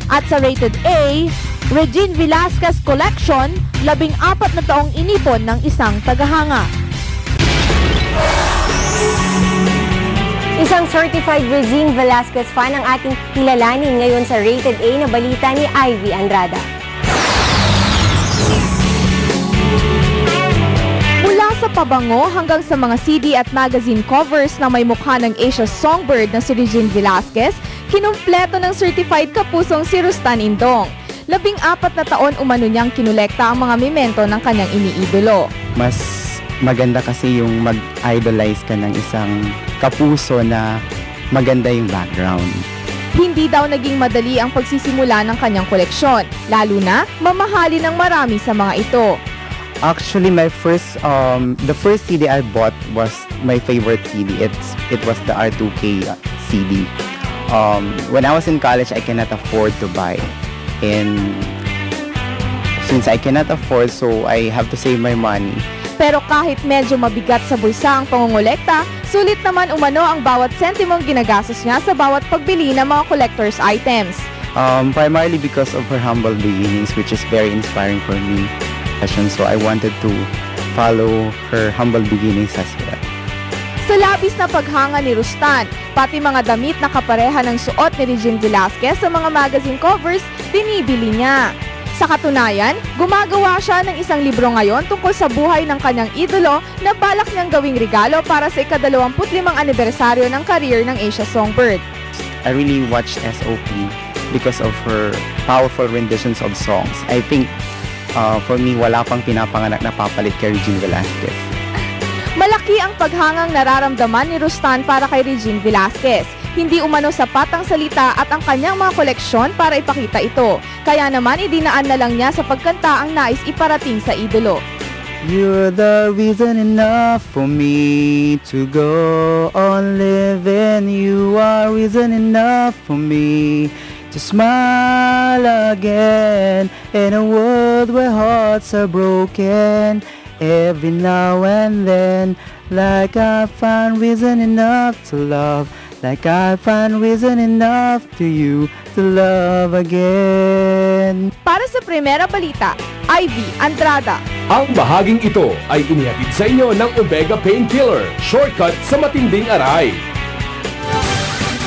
At sa rated A, Regine Velasquez Collection, 14 na taong inipon ng isang tagahanga. Isang certified Regine Velasquez fan ang ating kilalanin ngayon sa rated A na balita ni Ivy Andrada. Mula sa pabango hanggang sa mga CD at magazine covers na may mukha ng Asia's songbird na si Regine Velasquez, kinumpleto ng certified kapusong si Rustan Indong. 14 na taon umano niyang kinolekta ang mga memento ng kanyang iniidolo. Mas maganda kasi yung mag-idolize ka ng isang kapuso na maganda yung background. Hindi daw naging madali ang pagsisimula ng kanyang koleksyon, lalo na mamahali ng marami sa mga ito. Actually, the first CD I bought was my favorite CD. It was the R2K CD. When I was in college, I cannot afford to buy. And since I cannot afford, so I have to save my money. Pero kahit medyo mabigat sa bulsa ang pangongolekta, sulit naman umano ang bawat sentimong ginagastos niya sa bawat pagbili ng mga collector's items. Primarily because of her humble beginnings, which is very inspiring for me. So I wanted to follow her humble beginnings as well. Sa labis na paghanga ni Rustan, pati mga damit na kapareha ng suot ni Regine Velasquez sa mga magazine covers, binibili niya. Sa katunayan, gumagawa siya ng isang libro ngayon tungkol sa buhay ng kanyang idolo na balak niyang gawing regalo para sa ika-25 anibersaryo ng career ng Asia Songbird. I really watched SOP because of her powerful renditions of songs. I think for me, wala pang pinapanganak na papalit kay Regine Velasquez. Malaki ang paghangang nararamdaman ni Rustan para kay Regine Velasquez. Hindi umano sapat ang salita at ang kanyang mga koleksyon para ipakita ito. Kaya naman idinaan na lang niya sa pagkanta ang nais iparating sa idolo. You're the reason enough for me to go on living. You are reason enough for me to smile again in a world where hearts are broken. Every now and then, like I find reason enough to love, like I find reason enough to you to love again. Para sa Primera Balita, Ivy Andrada. Ang bahaging ito ay inihatid sa inyo ng Omega Painkiller, shortcut sa matinding aray.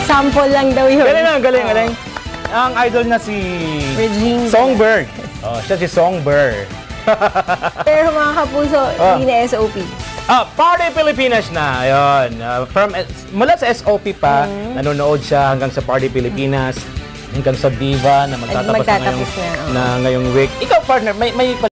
Sample lang daw yun. Galing. Ang idol na si Regine Songbird. Siya si Songbird. Pero mga kapuso, hindi na SOP. Party Pilipinas na. Ayun. Mula sa SOP pa, nanonood siya hanggang sa Party Pilipinas, hanggang sa Diva na magtatapos na ngayong week. Ikaw, partner, may